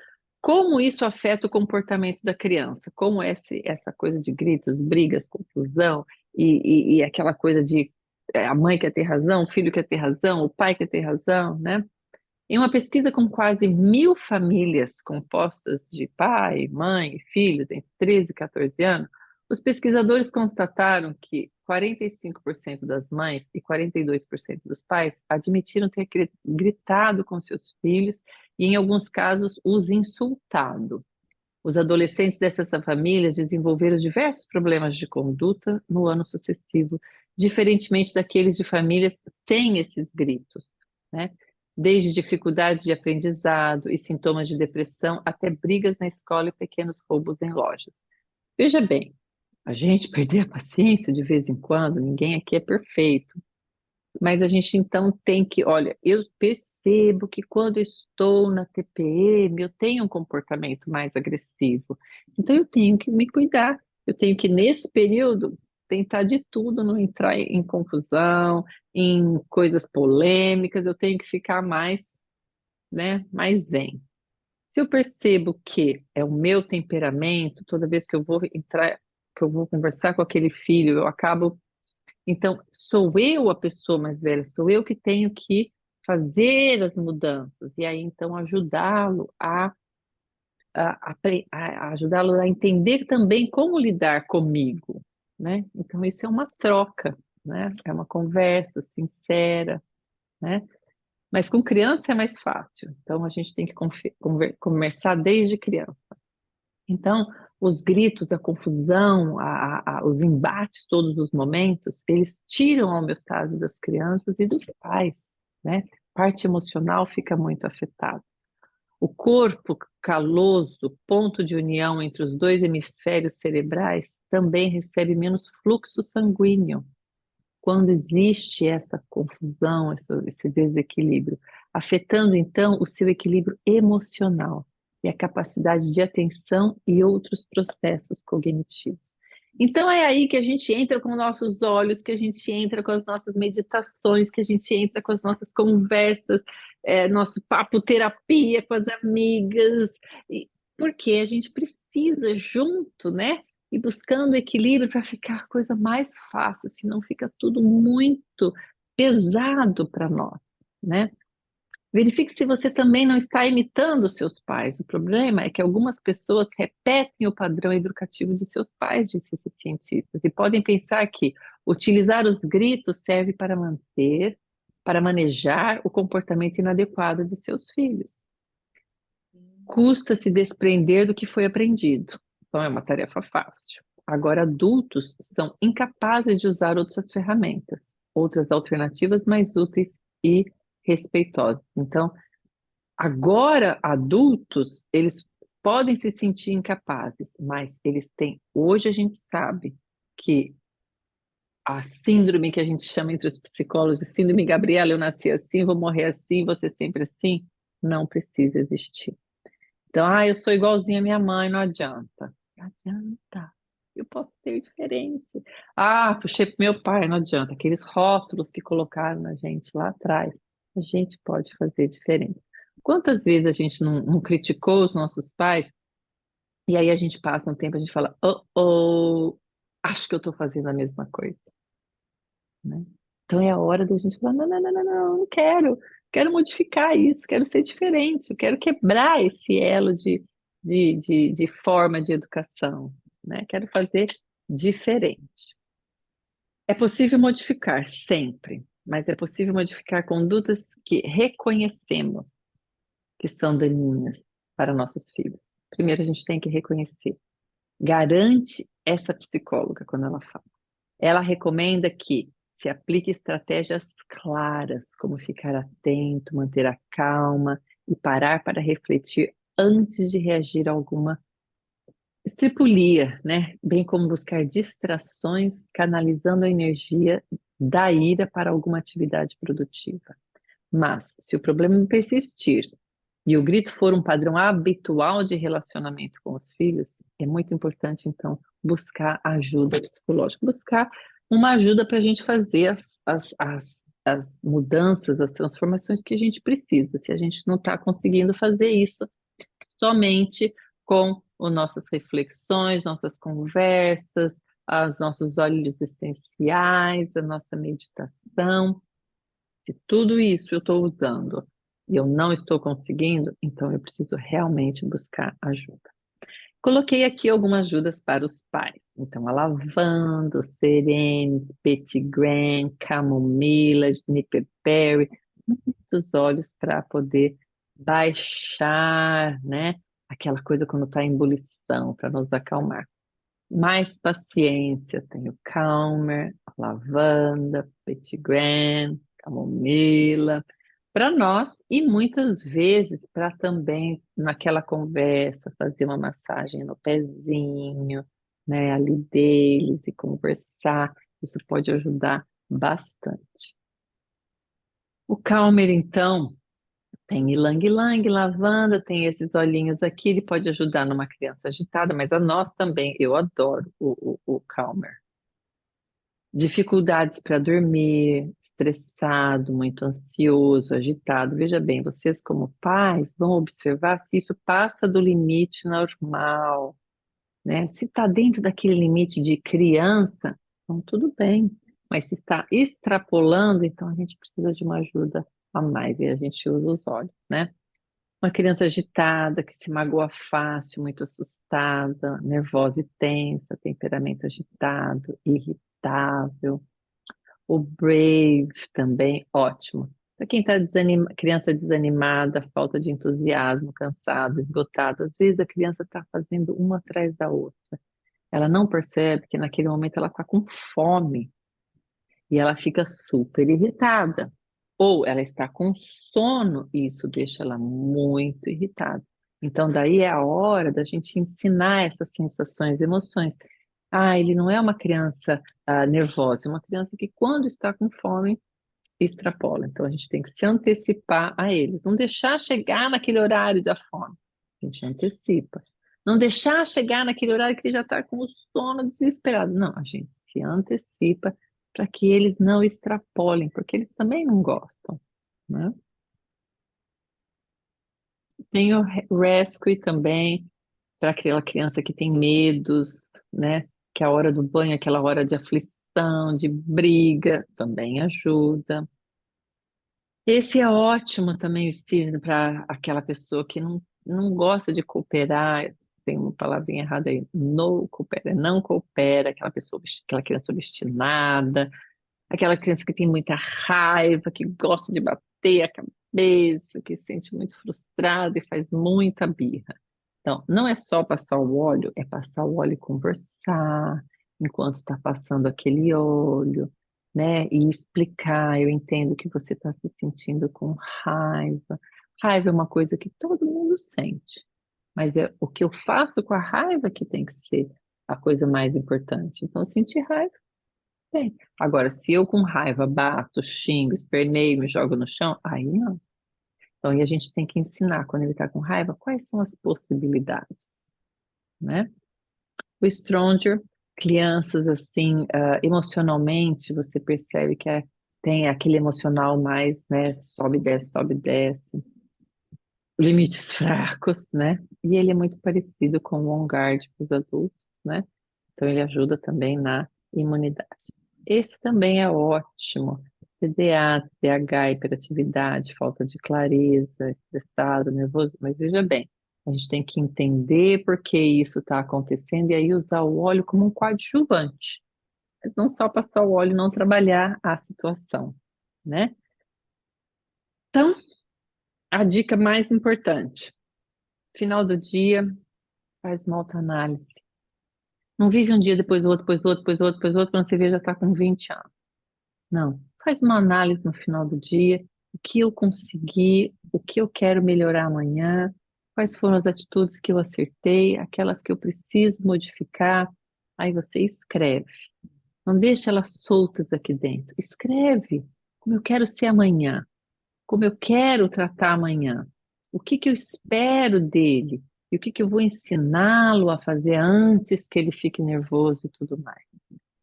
como isso afeta o comportamento da criança, como essa coisa de gritos, brigas, confusão e aquela coisa de a mãe quer ter razão, o filho quer ter razão, o pai quer ter razão, né? Em uma pesquisa com quase 1.000 famílias compostas de pai, mãe e filhos entre 13 e 14 anos, os pesquisadores constataram que 45% das mães e 42% dos pais admitiram ter gritado com seus filhos e, em alguns casos, os insultado. Os adolescentes dessas famílias desenvolveram diversos problemas de conduta no ano sucessivo, diferentemente daqueles de famílias sem esses gritos, né? Desde dificuldades de aprendizado e sintomas de depressão até brigas na escola e pequenos roubos em lojas. Veja bem, a gente perder a paciência de vez em quando, ninguém aqui é perfeito, mas a gente então tem que, olha, eu percebo que quando eu estou na TPM, eu tenho um comportamento mais agressivo. Então eu tenho que me cuidar. Eu tenho que, nesse período, tentar de tudo, não entrar em confusão, em coisas polêmicas, eu tenho que ficar mais, né, mais zen. Se eu percebo que é o meu temperamento, toda vez que eu vou entrar, que eu vou conversar com aquele filho, eu acabo então, sou eu a pessoa mais velha, sou eu que tenho que fazer as mudanças, e aí então ajudá-lo a ajudá-lo a entender também como lidar comigo, né? Então, isso é uma troca, né? É uma conversa sincera, né? Mas com criança é mais fácil, então a gente tem que conversar desde criança. Então, os gritos, a confusão, os embates todos os momentos, eles tiram a homeostase das crianças e dos pais, né? A parte emocional fica muito afetada. O corpo caloso, ponto de união entre os dois hemisférios cerebrais, também recebe menos fluxo sanguíneo quando existe essa confusão, esse desequilíbrio, afetando então o seu equilíbrio emocional e a capacidade de atenção e outros processos cognitivos. Então é aí que a gente entra com nossos olhos, que a gente entra com as nossas meditações, que a gente entra com as nossas conversas, nosso papo terapia com as amigas, porque a gente precisa junto, né? E buscando equilíbrio para ficar a coisa mais fácil, senão fica tudo muito pesado para nós, né? Verifique se você também não está imitando os seus pais. O problema é que algumas pessoas repetem o padrão educativo de seus pais, disse esses cientistas, e podem pensar que utilizar os gritos serve para manejar o comportamento inadequado de seus filhos. Custa se desprender do que foi aprendido. Então é uma tarefa fácil. Agora, adultos são incapazes de usar outras ferramentas, outras alternativas mais úteis e respeitosas. Então, agora, adultos, eles podem se sentir incapazes, mas eles têm. Hoje a gente sabe que a síndrome que a gente chama entre os psicólogos de síndrome Gabriela, eu nasci assim, vou morrer assim, vou ser sempre assim, não precisa existir. Então, eu sou igualzinha à minha mãe, não adianta. Não adianta. Eu posso ser diferente. Puxei pro meu pai, não adianta. Aqueles rótulos que colocaram na gente lá atrás, a gente pode fazer diferente. Quantas vezes a gente não criticou os nossos pais e aí a gente passa um tempo, a gente fala, acho que eu estou fazendo a mesma coisa, né? Então é a hora da gente falar, não quero, quero modificar isso, quero ser diferente, eu quero quebrar esse elo de forma de educação, né? Quero fazer diferente. É possível modificar sempre, mas é possível modificar condutas que reconhecemos que são daninhas para nossos filhos. Primeiro a gente tem que reconhecer. Garante essa psicóloga quando ela fala. Ela recomenda que se aplique estratégias claras, como ficar atento, manter a calma e parar para refletir antes de reagir a alguma estripulia, né? Bem como buscar distrações, canalizando a energia da ira para alguma atividade produtiva. Mas, se o problema persistir e o grito for um padrão habitual de relacionamento com os filhos, é muito importante, então, buscar ajuda psicológica, buscar uma ajuda para a gente fazer as mudanças, as transformações que a gente precisa. Se a gente não está conseguindo fazer isso somente com as nossas reflexões, nossas conversas, os nossos óleos essenciais, a nossa meditação. Se tudo isso eu estou usando e eu não estou conseguindo, então eu preciso realmente buscar ajuda. Coloquei aqui algumas ajudas para os pais. Então, a lavanda, serene, petigram, camomila, juniper berry, muitos óleos para poder baixar, né? Aquela coisa quando está em ebulição, para nos acalmar. Mais paciência, tenho calmer, lavanda, petigram, camomila, para nós e muitas vezes para também naquela conversa fazer uma massagem no pezinho, né, ali deles e conversar, isso pode ajudar bastante. O calmer, então, tem ylang-ylang, lavanda, tem esses olhinhos aqui, ele pode ajudar numa criança agitada, mas a nós também, eu adoro o calmer. Dificuldades para dormir, estressado, muito ansioso, agitado. Veja bem, vocês como pais vão observar se isso passa do limite normal, né? Se está dentro daquele limite de criança, então tudo bem. Mas se está extrapolando, então a gente precisa de uma ajuda a mais e a gente usa os olhos, né? Uma criança agitada, que se magoa fácil, muito assustada, nervosa e tensa, temperamento agitado, irritável. O brave também, ótimo. Para quem está criança desanimada, falta de entusiasmo, cansado, esgotado, às vezes a criança está fazendo uma atrás da outra. Ela não percebe que naquele momento ela está com fome e ela fica super irritada. Ou ela está com sono e isso deixa ela muito irritada. Então, daí é a hora da gente ensinar essas sensações, emoções. Ah, ele não é uma criança nervosa, é uma criança que, quando está com fome, extrapola. Então, a gente tem que se antecipar a eles. Não deixar chegar naquele horário da fome. A gente antecipa. Não deixar chegar naquele horário que ele já está com o sono desesperado. Não, a gente se antecipa para que eles não extrapolem, porque eles também não gostam, né? Tem o rescue também, para aquela criança que tem medos, né? Que a hora do banho, é aquela hora de aflição, de briga, também ajuda. Esse é ótimo também, o Steve, para aquela pessoa que não gosta de cooperar, tem uma palavrinha errada aí, não coopera, não coopera, aquela pessoa, aquela criança obstinada, aquela criança que tem muita raiva, que gosta de bater a cabeça, que se sente muito frustrada e faz muita birra. Então, não é só passar o óleo, é passar o óleo e conversar enquanto está passando aquele óleo, né? E explicar, eu entendo que você está se sentindo com raiva. Raiva é uma coisa que todo mundo sente, mas é o que eu faço com a raiva que tem que ser a coisa mais importante. Então, sentir raiva, tem. Agora, se eu com raiva bato, xingo, esperneio, me jogo no chão, aí não. Então, e a gente tem que ensinar, quando ele está com raiva, quais são as possibilidades, né? O Stronger, crianças assim, emocionalmente, você percebe que tem aquele emocional mais, né? Sobe, desce, sobe, desce. Limites fracos, né? E ele é muito parecido com o On Guard para os adultos, né? Então, ele ajuda também na imunidade. Esse também é ótimo. TDA, TDAH, hiperatividade, falta de clareza, estressado, nervoso. Mas veja bem, a gente tem que entender por que isso está acontecendo e aí usar o óleo como um coadjuvante. Mas não só passar o óleo e não trabalhar a situação, né? Então, a dica mais importante, final do dia, faz uma autoanálise. Não vive um dia depois do outro, depois do outro, depois do outro, depois do outro, quando você vê já está com 20 anos. Não, faz uma análise no final do dia, o que eu consegui, o que eu quero melhorar amanhã, quais foram as atitudes que eu acertei, aquelas que eu preciso modificar. Aí você escreve. Não deixa elas soltas aqui dentro. Escreve como eu quero ser amanhã, como eu quero tratar amanhã, o que que eu espero dele e o que que eu vou ensiná-lo a fazer antes que ele fique nervoso e tudo mais.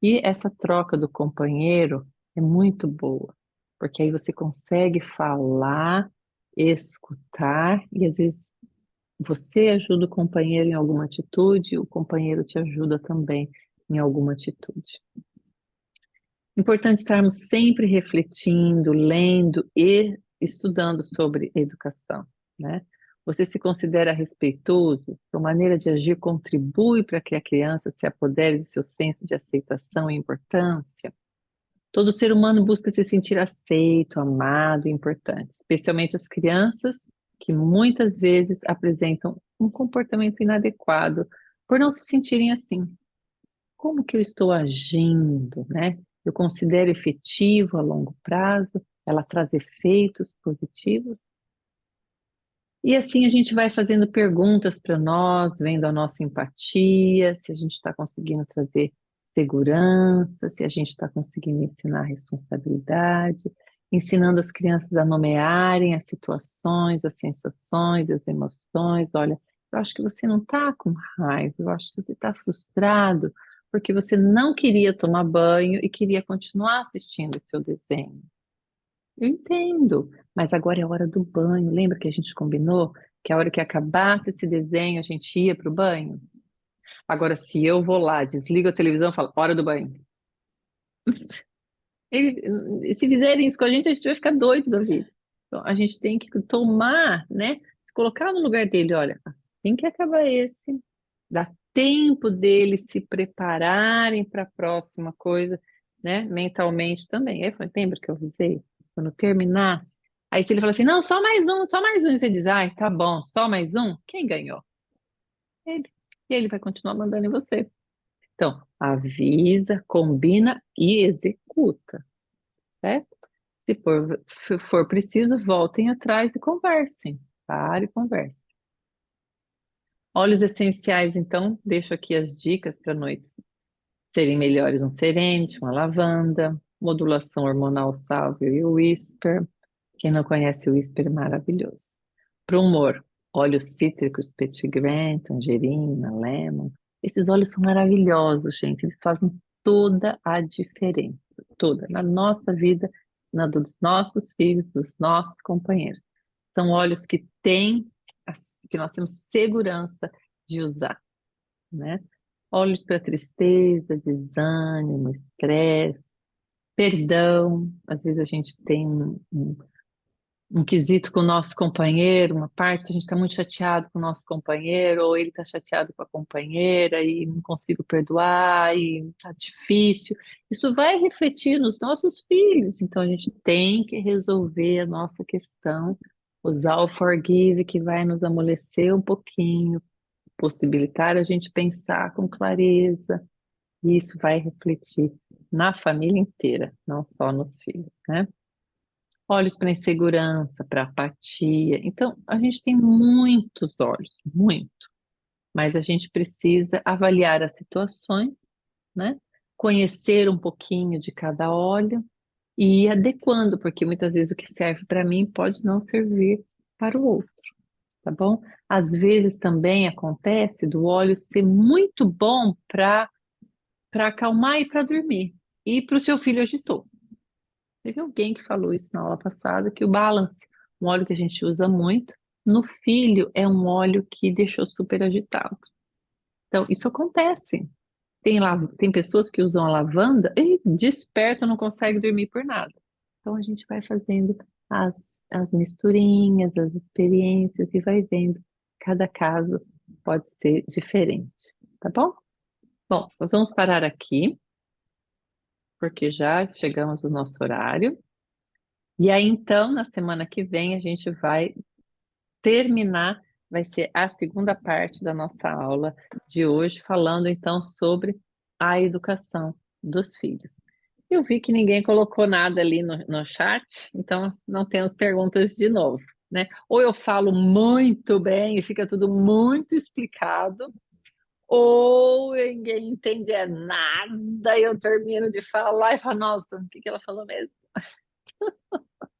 E essa troca do companheiro é muito boa, porque aí você consegue falar, escutar e às vezes você ajuda o companheiro em alguma atitude, o companheiro te ajuda também em alguma atitude. Importante estarmos sempre refletindo, lendo e estudando sobre educação, né? Você se considera respeitoso? Sua maneira de agir contribui para que a criança se apodere do seu senso de aceitação e importância? Todo ser humano busca se sentir aceito, amado e importante, especialmente as crianças que muitas vezes apresentam um comportamento inadequado por não se sentirem assim. Como que eu estou agindo, né? Eu considero efetivo a longo prazo, ela traz efeitos positivos. E assim a gente vai fazendo perguntas para nós, vendo a nossa empatia, se a gente está conseguindo trazer segurança, se a gente está conseguindo ensinar responsabilidade, ensinando as crianças a nomearem as situações, as sensações, as emoções. Olha, eu acho que você não está com raiva, eu acho que você está frustrado, porque você não queria tomar banho e queria continuar assistindo o seu desenho. Eu entendo, mas agora é a hora do banho. Lembra que a gente combinou que a hora que acabasse esse desenho a gente ia para o banho? Agora, se eu vou lá, desligo a televisão e falo, hora do banho. Se fizerem isso com a gente vai ficar doido da vida. Então, a gente tem que tomar, né? Se colocar no lugar dele, olha, assim que acabar esse, dá tempo deles se prepararem para a próxima coisa, né? Mentalmente também. Aí, lembra que eu avisei? Quando terminasse. Aí, se ele fala assim, não, só mais um, e você diz, ai, tá bom, só mais um, quem ganhou? Ele. E ele vai continuar mandando em você. Então, avisa, combina e executa, certo? Se for preciso, voltem atrás e conversem. Pare e converse. Óleos essenciais, então, deixo aqui as dicas para noites serem melhores: um Serenity, uma lavanda, modulação hormonal Sálvio e o Whisper. Quem não conhece o Whisper é maravilhoso. Para o humor, óleos cítricos, petitgrain, tangerina, lemon. Esses óleos são maravilhosos, gente. Eles fazem toda a diferença, toda, na nossa vida, na dos nossos filhos, dos nossos companheiros. São óleos que nós temos segurança de usar, né? Óleos para tristeza, desânimo, estresse, perdão. Às vezes a gente tem um quesito com o nosso companheiro, uma parte que a gente está muito chateado com o nosso companheiro, ou ele está chateado com a companheira e não consigo perdoar e está difícil. Isso vai refletir nos nossos filhos, então a gente tem que resolver a nossa questão, usar o forgive que vai nos amolecer um pouquinho, possibilitar a gente pensar com clareza, e isso vai refletir na família inteira, não só nos filhos, né? Olhos para insegurança, para apatia. Então, a gente tem muitos olhos, muito, mas a gente precisa avaliar as situações, né? Conhecer um pouquinho de cada óleo e ir adequando, porque muitas vezes o que serve para mim pode não servir para o outro, tá bom? Às vezes também acontece do óleo ser muito bom para acalmar e para dormir. E para o seu filho agitou. Teve alguém que falou isso na aula passada, que o balance, um óleo que a gente usa muito, no filho é um óleo que deixou super agitado. Então, isso acontece. Tem pessoas que usam a lavanda e despertam, não consegue dormir por nada. Então, a gente vai fazendo as misturinhas, as experiências e vai vendo. Cada caso pode ser diferente, tá bom? Bom, nós vamos parar aqui, porque já chegamos no nosso horário. E aí, então, na semana que vem, a gente vai terminar, vai ser a segunda parte da nossa aula de hoje, falando então sobre a educação dos filhos. Eu vi que ninguém colocou nada ali no chat, então não temos perguntas de novo, né? Ou eu falo muito bem e fica tudo muito explicado, ou ninguém entende nada e eu termino de falar e falo, nossa, o que ela falou mesmo?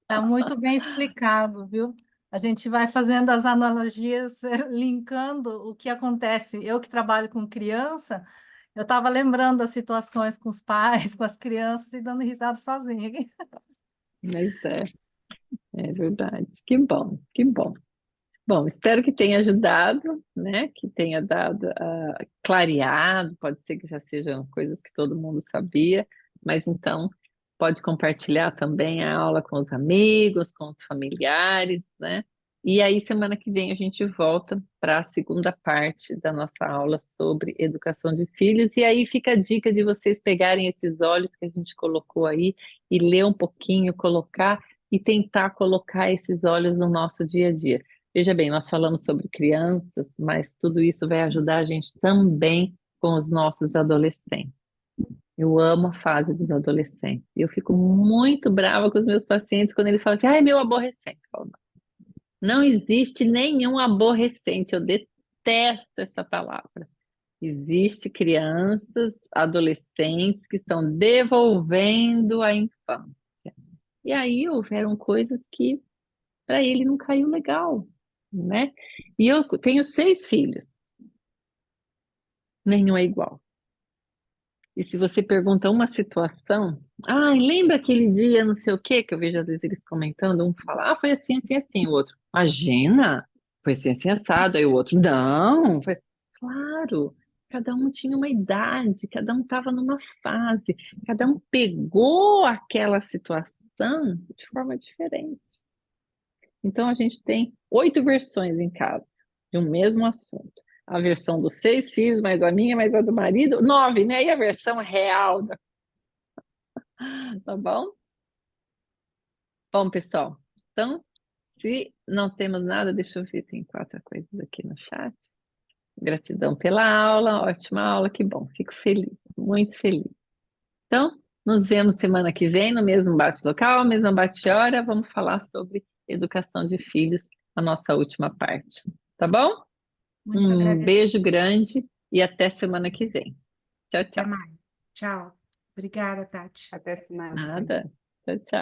Está muito bem explicado, viu? A gente vai fazendo as analogias, linkando o que acontece. Eu que trabalho com criança, eu estava lembrando das situações com os pais, com as crianças e dando risada sozinha. Mas é verdade. Que bom, que bom. Bom, espero que tenha ajudado, né? Que tenha dado, clareado, pode ser que já sejam coisas que todo mundo sabia, mas então pode compartilhar também a aula com os amigos, com os familiares, né? E aí, semana que vem, a gente volta para a segunda parte da nossa aula sobre educação de filhos. E aí fica a dica de vocês pegarem esses olhos que a gente colocou aí e ler um pouquinho, colocar e tentar colocar esses olhos no nosso dia a dia. Veja bem, nós falamos sobre crianças, mas tudo isso vai ajudar a gente também com os nossos adolescentes. Eu amo a fase dos adolescentes. E eu fico muito brava com os meus pacientes quando eles falam assim, ai, meu aborrecente. Eu falo, não existe nenhum aborrecente, eu detesto essa palavra. Existe crianças, adolescentes que estão devolvendo a infância. E aí houveram coisas que para ele não caiu legal, né? E eu tenho 6 filhos, nenhum é igual. E se você pergunta uma situação, lembra aquele dia, não sei o quê, que eu vejo às vezes eles comentando, um fala, foi assim, assim, assim, o outro, imagina, foi assim, assim, assado, aí o outro, não, foi... Claro, cada um tinha uma idade, cada um estava numa fase, cada um pegou aquela situação de forma diferente. Então, a gente tem 8 versões em casa de um mesmo assunto. A versão dos 6 filhos, mais a minha, mais a do marido, 9, né? E a versão real, tá bom? Bom, pessoal, então, se não temos nada, deixa eu ver, tem 4 coisas aqui no chat. Gratidão pela aula, ótima aula, que bom, fico feliz, muito feliz. Então, nos vemos semana que vem no mesmo bate-local, mesma bate-hora, vamos falar sobre educação de filhos, a nossa última parte, tá bom? Muito Um agradeço. beijo grande e até semana que vem. Tchau, Até tchau. mais. Tchau. Obrigada, Tati. Até semana que vem. Nada. Tchau, tchau.